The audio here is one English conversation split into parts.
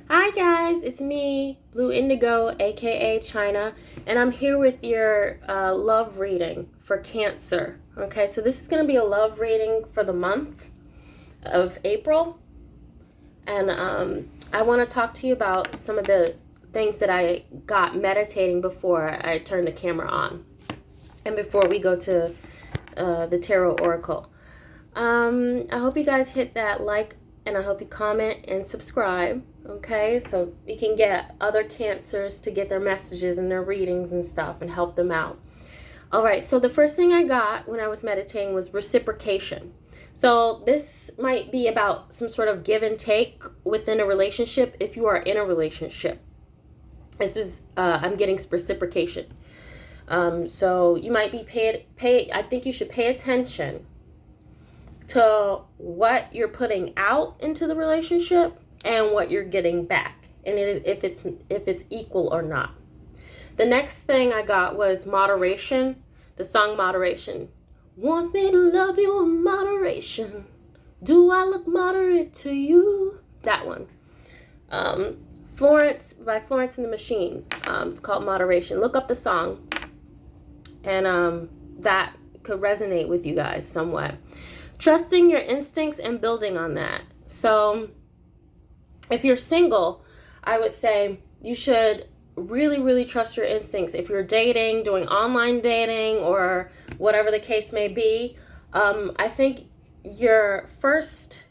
Hi guys, it's me, Blue Indigo, aka China, and I'm here with your love reading for Cancer. Okay, so this is going to be a love reading for the month of April, and I want to talk to you about some of the things that I got meditating before I turned the camera on, and before we go to the Tarot Oracle. I hope you guys hit that like, and I hope you comment and subscribe, okay? So we can get other cancers to get their messages and their readings and stuff and help them out. All right, so the first thing I got when I was meditating was reciprocation. So this might be about some sort of give and take within a relationship if you are in a relationship. This is, I'm getting reciprocation. So you might be I think you should pay attention to what you're putting out into the relationship and what you're getting back, and if it's equal or not. The next thing I got was moderation, the song Moderation. Want me to love you in moderation, do I look moderate to you? That one. Florence, by Florence and the Machine. It's called Moderation. Look up the song, and that could resonate with you guys somewhat. Trusting your instincts and building on that. So if you're single, I would say you should really, really trust your instincts. If you're dating, doing online dating, or whatever the case may be, I think a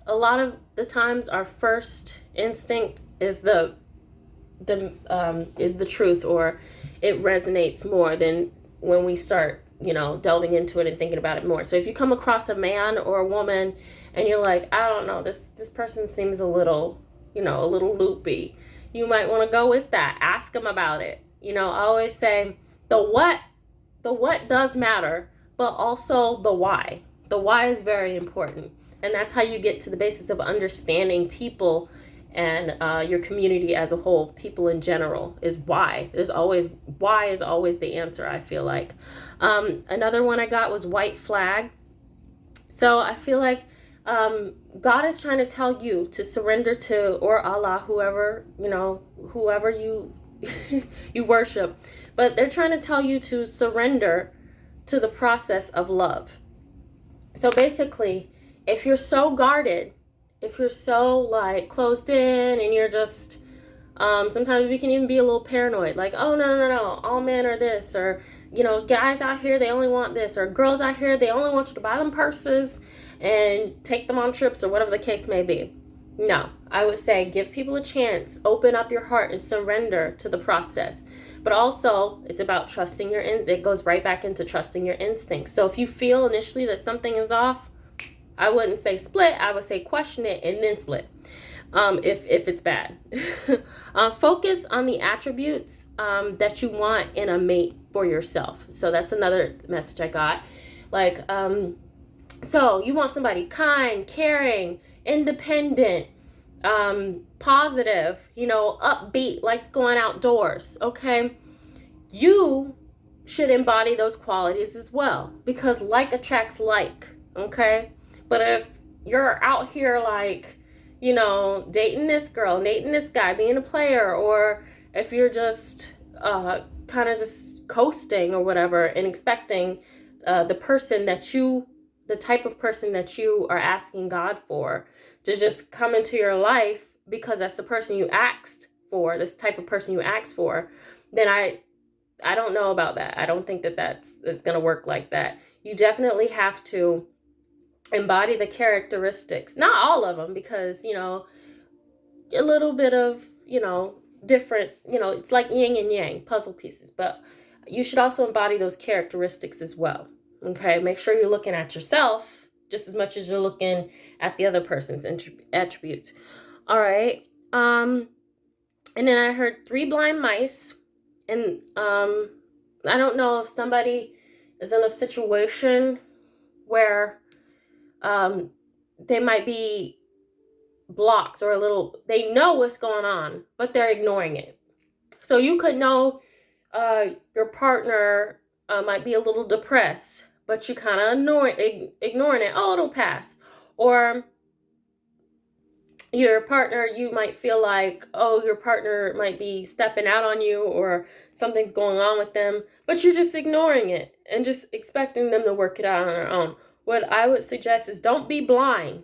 lot of the times, our first instinct is the truth, or it resonates more than when we start delving into it and thinking about it more. So if you come across a man or a woman and you're like, I don't know, this person seems a little loopy, you might want to go with that. Ask them about it. I always say the what does matter, but also the why. The why is very important. And that's how you get to the basis of understanding people and your community as a whole, people in general, is why. Why is always the answer, I feel like. Another one I got was white flag. So I feel like God is trying to tell you to surrender to, or Allah, whoever you you worship, but they're trying to tell you to surrender to the process of love. So basically, if you're so guarded, if you're so like closed in, and you're just sometimes we can even be a little paranoid, like, oh, no, all men are this, or guys out here, they only want this, or girls out here, they only want you to buy them purses and take them on trips, or whatever the case may be. No, I would say give people a chance, open up your heart and surrender to the process. But also, it's about trusting it goes right back into trusting your instincts. So if you feel initially that something is off, I wouldn't say split. I would say question it and then split. If it's bad. Focus on the attributes that you want in a mate for yourself. So that's another message I got. Like, so you want somebody kind, caring, independent, positive, upbeat, likes going outdoors. Okay. You should embody those qualities as well, because like attracts like. Okay. But if you're out here like, dating this girl, dating this guy, being a player, or if you're just kind of just coasting or whatever and expecting the type of person that you are asking God for to just come into your life because that's the person you asked for, this type of person you asked for, then I don't know about that. I don't think it's going to work like that. You definitely have to embody the characteristics, not all of them, because a little bit of different, it's like yin and yang puzzle pieces, but you should also embody those characteristics as well. Okay, make sure you're looking at yourself just as much as you're looking at the other person's attributes. All right. And then I heard 3 blind mice, and I don't know if somebody is in a situation where they might be blocked, or they know what's going on, but they're ignoring it. So you could know your partner might be a little depressed, but you kind of ignoring it. Oh, it'll pass. Or your partner, you might feel like, oh, your partner might be stepping out on you or something's going on with them, but you're just ignoring it and just expecting them to work it out on their own. What I would suggest is don't be blind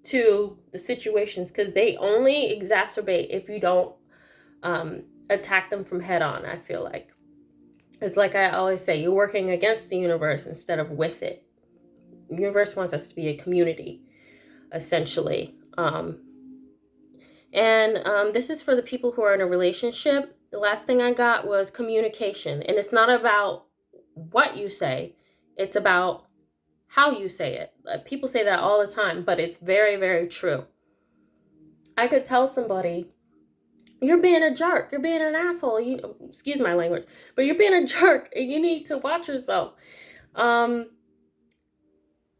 to the situations, because they only exacerbate if you don't attack them from head on. I feel like it's like I always say, you're working against the universe instead of with it. The universe wants us to be a community, essentially. This is for the people who are in a relationship. The last thing I got was communication. And it's not about what you say, it's about how you say it. People say that all the time, but it's very, very true. I could tell somebody, you're being a jerk, you're being an asshole, excuse my language, but you're being a jerk and you need to watch yourself. And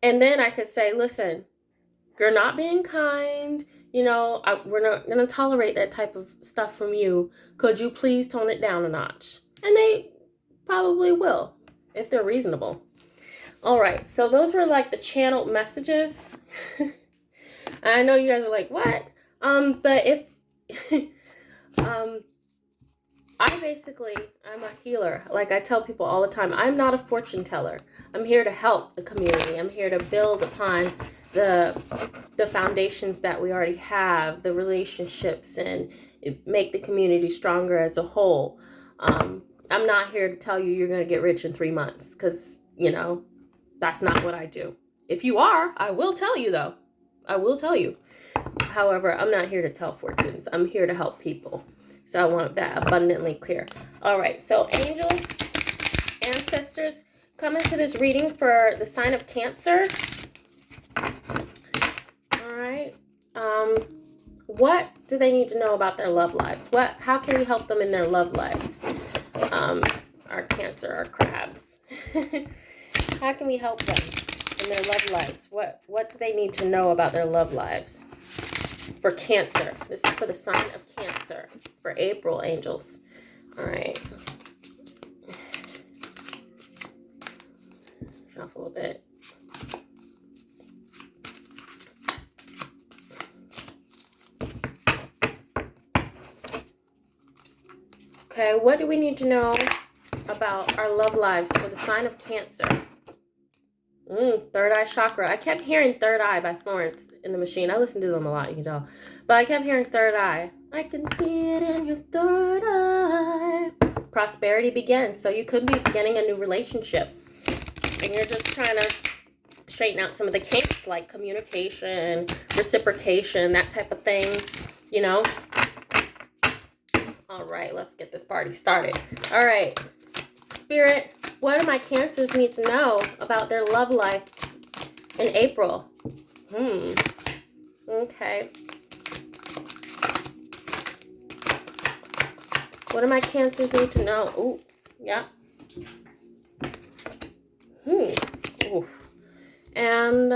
then I could say, listen, you're not being kind. We're not going to tolerate that type of stuff from you. Could you please tone it down a notch? And they probably will, if they're reasonable. All right, so those were like the channeled messages. I know you guys are like, what? But if, I'm a healer. Like I tell people all the time, I'm not a fortune teller. I'm here to help the community. I'm here to build upon the foundations that we already have, the relationships, and make the community stronger as a whole. I'm not here to tell you you're going to get rich in 3 months, because, that's not what I do. If you are, I will tell you, though. I will tell you. However, I'm not here to tell fortunes. I'm here to help people. So I want that abundantly clear. All right, so angels, ancestors, come into this reading for the sign of Cancer. All right. What do they need to know about their love lives? How can we help them in their love lives? Our Cancer, our crabs. How can we help them in their love lives? What do they need to know about their love lives? For Cancer. This is for the sign of Cancer. For April, angels. All right. Shuffle a bit. Okay, what do we need to know about our love lives for the sign of Cancer? Third eye chakra. I kept hearing Third Eye by Florence in the Machine. I listen to them a lot, you can tell. But I kept hearing Third Eye. I can see it in your third eye. Prosperity begins. So you could be beginning a new relationship. And you're just trying to straighten out some of the kinks, like communication, reciprocation, that type of thing. All right, let's get this party started. All right. Spirit, what do my Cancers need to know about their love life in April? Okay. What do my Cancers need to know? Ooh, yeah. Ooh. And,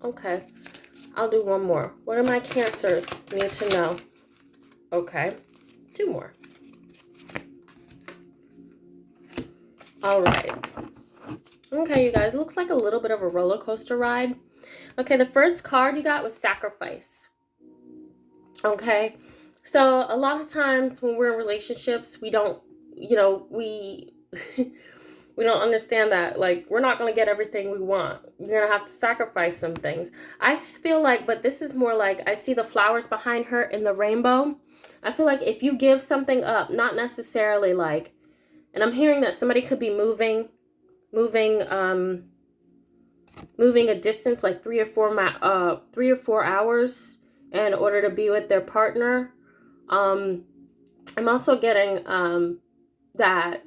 okay. I'll do one more. What do my Cancers need to know? Okay. 2 more. All right. Okay, you guys, looks like a little bit of a roller coaster ride. Okay, the first card you got was Sacrifice. Okay, so a lot of times when we're in relationships, we don't, we we don't understand that, like, we're not going to get everything we want. You're going to have to sacrifice some things. I feel like, but this is more like, I see the flowers behind her in the rainbow. I feel like if you give something up, not necessarily like, and I'm hearing that somebody could be moving a distance like 3 or 4 hours in order to be with their partner. I'm also getting that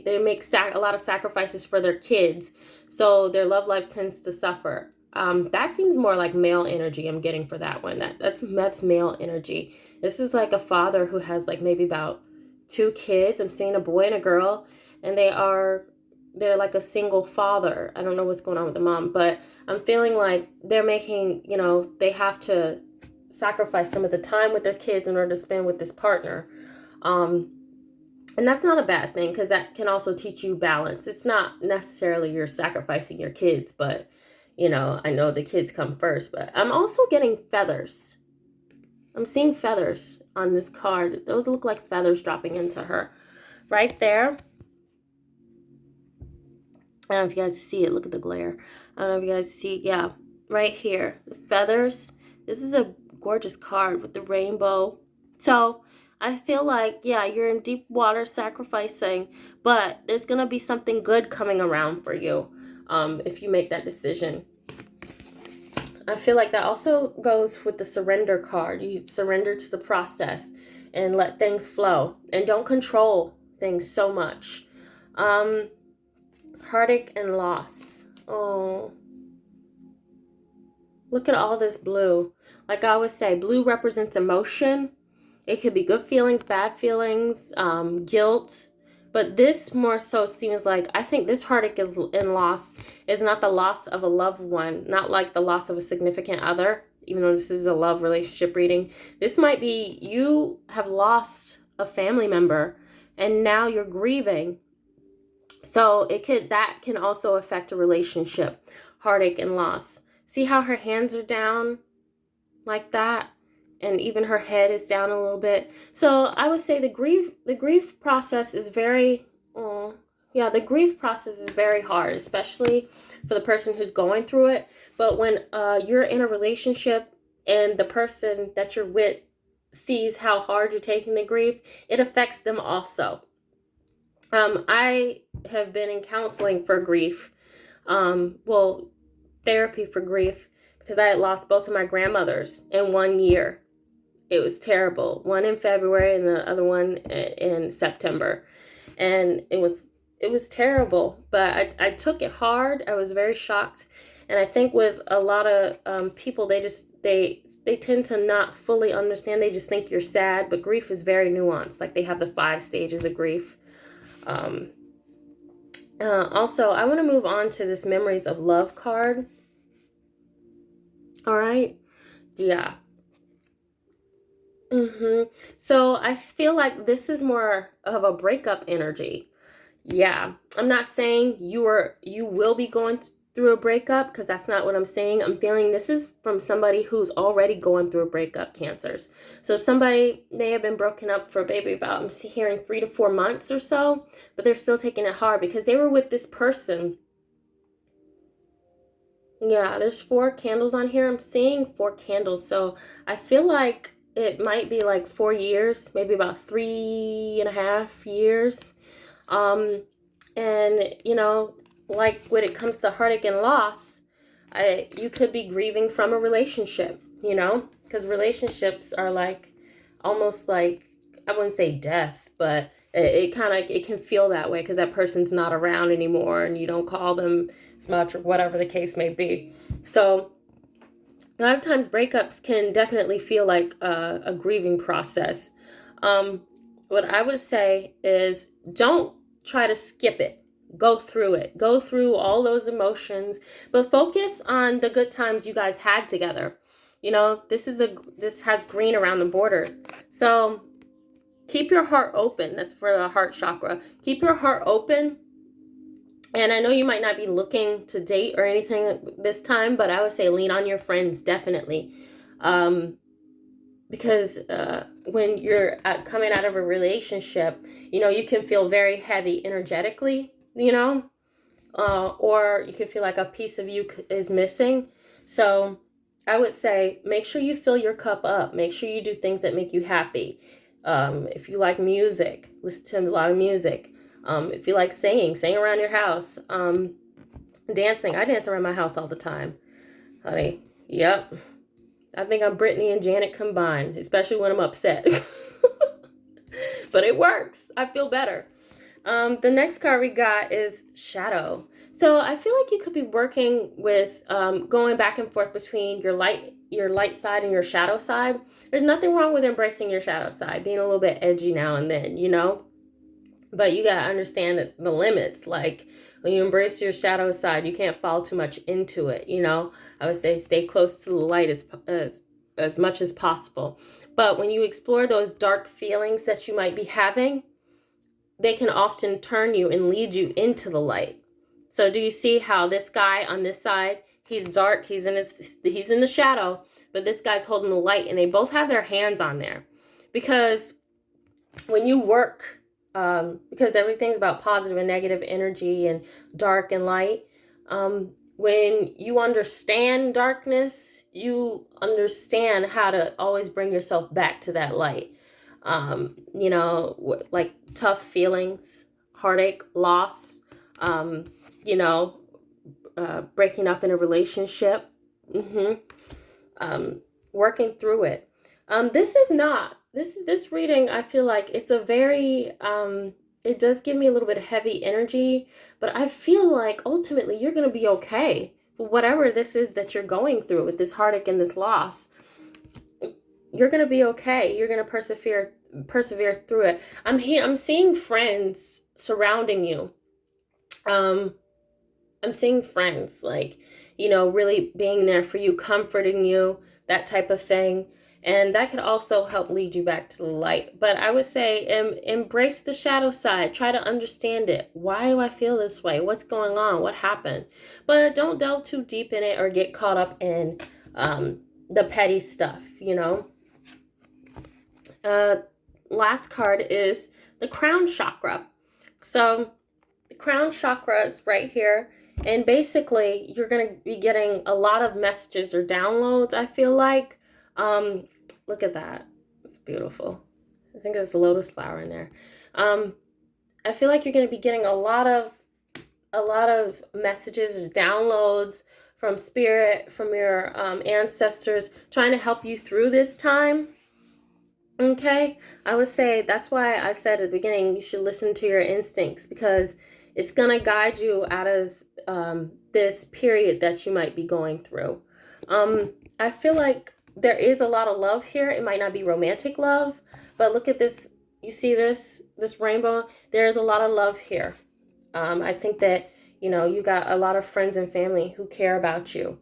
they make a lot of sacrifices for their kids, so their love life tends to suffer. That seems more like male energy I'm getting for that one. That's male energy. This is like a father who has like maybe about 2 kids. I'm seeing a boy and a girl, and they're like a single father. I don't know what's going on with the mom, but I'm feeling like they're making, they have to sacrifice some of the time with their kids in order to spend with this partner. And that's not a bad thing, because that can also teach you balance. It's not necessarily you're sacrificing your kids, but You know, I know the kids come first, but I'm also getting feathers. I'm seeing feathers on this card. Those look like feathers dropping into her. Right there. I don't know if you guys see it. Look at the glare. I don't know if you guys see. Yeah, right here. The feathers. This is a gorgeous card with the rainbow. So I feel like, yeah, you're in deep water sacrificing, but there's going to be something good coming around for you if you make that decision. I feel like that also goes with the surrender card. You surrender to the process and let things flow. And don't control things so much. Heartache and loss. Oh. Look at all this blue. Like I always say, blue represents emotion. It could be good feelings, bad feelings, guilt. But this more so seems like, I think this heartache is in loss is not the loss of a loved one, not like the loss of a significant other, even though this is a love relationship reading. This might be you have lost a family member and now you're grieving. So that can also affect a relationship, heartache and loss. See how her hands are down like that? And even her head is down a little bit. So I would say the grief process is very, the grief process is very hard, especially for the person who's going through it. But when you're in a relationship and the person that you're with sees how hard you're taking the grief, it affects them also. I have been in counseling for grief, therapy for grief, because I had lost both of my grandmothers in 1 year. It was terrible. One in February and the other one in September. And it was terrible, but I took it hard. I was very shocked. And I think with a lot of people, they tend to not fully understand. They just think you're sad, but grief is very nuanced. Like they have the 5 stages of grief. Also, I want to move on to this Memories of Love card. All right. Yeah. So I feel like this is more of a breakup energy. Yeah. I'm not saying you will be going through a breakup, because that's not what I'm saying. I'm feeling this is from somebody who's already going through a breakup, Cancers. So somebody may have been broken up for maybe about, I'm hearing 3 to 4 months or so, but they're still taking it hard because they were with this person. Yeah, there's 4 candles on here. I'm seeing 4 candles. So I feel like it might be like 4 years, maybe about 3.5 years. And you know, like when it comes to heartache and loss, you could be grieving from a relationship, you know, because relationships are like almost like, I wouldn't say death, but it can feel that way because that person's not around anymore and you don't call them as much or whatever the case may be. So a lot of times breakups can definitely feel like a grieving process. What I would say is don't try to skip it. Go through it. Go through all those emotions, but focus on the good times you guys had together. You know, this has green around the borders. So keep your heart open. That's for the heart chakra. Keep your heart open. And I know you might not be looking to date or anything this time, but I would say lean on your friends, definitely. Because when you're coming out of a relationship, you know, you can feel very heavy energetically, you know, or you can feel like a piece of you is missing. So I would say make sure you fill your cup up. Make sure you do things that make you happy. If you like music, listen to a lot of music. If you like sing around your house. Dancing. I dance around my house all the time, honey. Yep. I think I'm Brittany and Janet combined, especially when I'm upset. But it works. I feel better. The next card we got is Shadow. So I feel like you could be working with going back and forth between your light side and your shadow side. There's nothing wrong with embracing your shadow side, being a little bit edgy now and then, you know. But you got to understand that the limits, like when you embrace your shadow side, you can't fall too much into it, you know. I would say stay close to the light as much as possible. But when you explore those dark feelings that you might be having, they can often turn you and lead you into the light. So do you see how this guy on this side, He's dark. He's in the shadow, but this guy's holding the light, and they both have their hands on there, because when you work, because everything's about positive and negative energy and dark and light. When you understand darkness, you understand how to always bring yourself back to that light. Like tough feelings, heartache, loss, you know, breaking up in a relationship, working through it. This reading, I feel like it's a very, it does give me a little bit of heavy energy, but I feel like ultimately you're going to be okay. Whatever this is that you're going through with this heartache and this loss, you're going to be okay. You're going to persevere through it. I'm seeing friends surrounding you. I'm seeing friends, like, really being there for you, comforting you, that type of thing. And that could also help lead you back to the light. But I would say embrace the shadow side. Try to understand it. Why do I feel this way? What's going on? What happened? But don't delve too deep in it or get caught up in the petty stuff, Last card is the crown chakra. So the crown chakra is right here. And basically, you're going to be getting a lot of messages or downloads, I feel like. Look at that. It's beautiful. I think there's a lotus flower in there. I feel like you're going to be getting a lot of messages or downloads from spirit, from your ancestors, trying to help you through this time. Okay? I would say that's why I said at the beginning you should listen to your instincts, because it's going to guide you out of this period that you might be going through. I feel like there is a lot of love here. It might not be romantic love, but look at this. You see this rainbow? There's a lot of love here. I think that, you got a lot of friends and family who care about you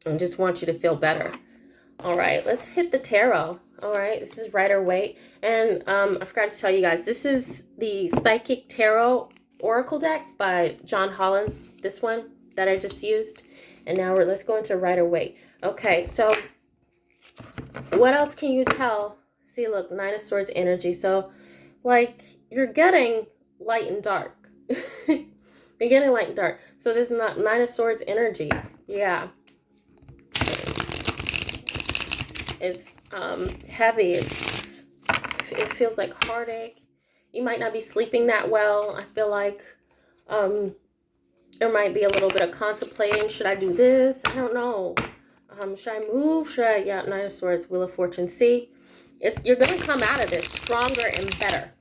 and just want you to feel better. All right, let's hit the tarot. All right, this is Rider Waite. And I forgot to tell you guys, this is the Psychic Tarot Oracle deck by John Holland, this one that I just used. And now let's go into Rider Waite. Okay, so what else can you tell? See, look, Nine of Swords energy. So, like, you're getting light and dark. You're getting light and dark. So this is not Nine of Swords energy. Yeah. It's heavy. It feels like heartache. You might not be sleeping that well. I feel like there might be a little bit of contemplating. Should I do this? I don't know. Should I move? Yeah, Nine of Swords, Wheel of Fortune. See, you're going to come out of this stronger and better.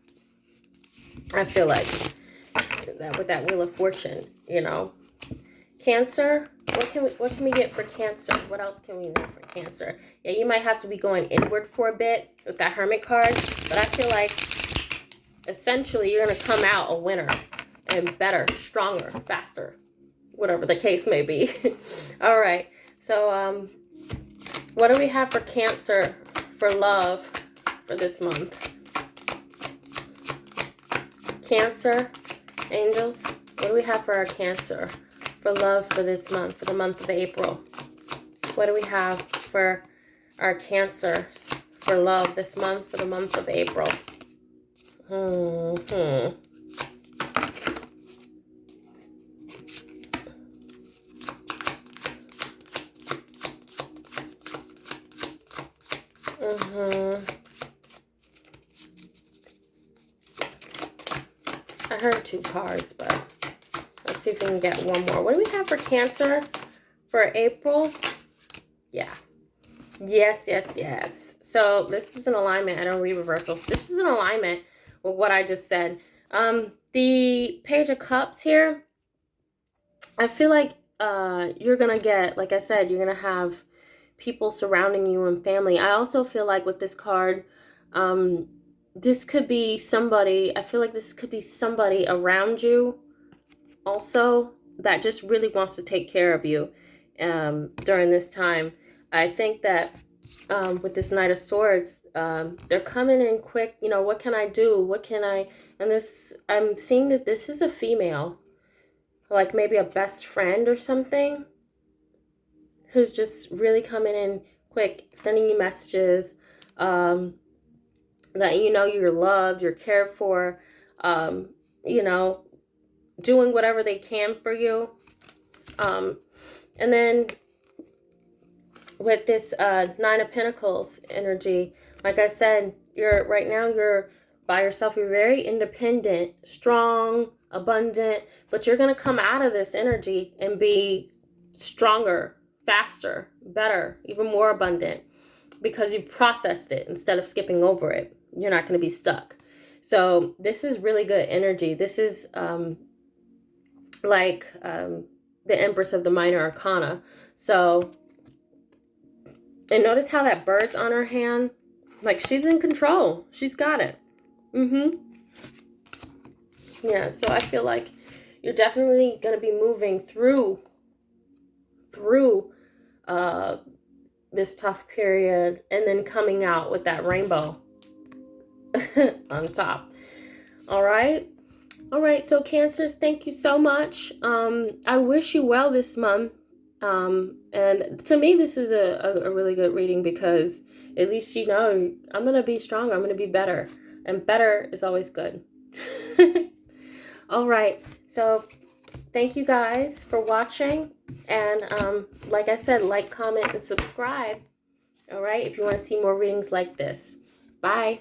I feel like that with that Wheel of Fortune, Cancer. What can we get for Cancer? What else can we get for Cancer? Yeah, you might have to be going inward for a bit with that Hermit card, but I feel like essentially you're going to come out a winner and better, stronger, faster, whatever the case may be. All right. So, what do we have for Cancer for love for this month? Cancer, angels, what do we have for our Cancer for love for this month, for the month of April? What do we have for our Cancers for love this month, for the month of April? I heard 2 cards, but let's see if we can get one more. What do we have for Cancer for April? Yeah. Yes. So this is an alignment. I don't read reversals. This is an alignment with what I just said. The Page of Cups here, I feel like you're going to get, like I said, you're going to have people surrounding you and family. I also feel like with this card, this could be somebody, I feel like this could be somebody around you also that just really wants to take care of you during this time. I think that with this Knight of Swords, they're coming in quick. What can I do? And I'm seeing that this is a female, like maybe a best friend or something. who's just really coming in quick, sending you messages, that you know you're loved, you're cared for, you know, doing whatever they can for you. And then with this Nine of Pentacles energy, like I said, you're by yourself. You're very independent, strong, abundant, but you're going to come out of this energy and be stronger, faster, better, even more abundant, because you've processed it instead of skipping over it. You're not going to be stuck. So this is really good energy. This is like the Empress of the Minor Arcana. So, and notice how that bird's on her hand. Like, she's in control. She's got it. Yeah, so I feel like you're definitely going to be moving through this tough period and then coming out with that rainbow on top. All right, so Cancers, thank you so much. I wish you well this month. And to me, this is a really good reading, because at least you know I'm going to be stronger. I'm going to be better. And better is always good. All right. So thank you guys for watching. And like I said, like, comment, and subscribe. All right. If you want to see more readings like this. Bye.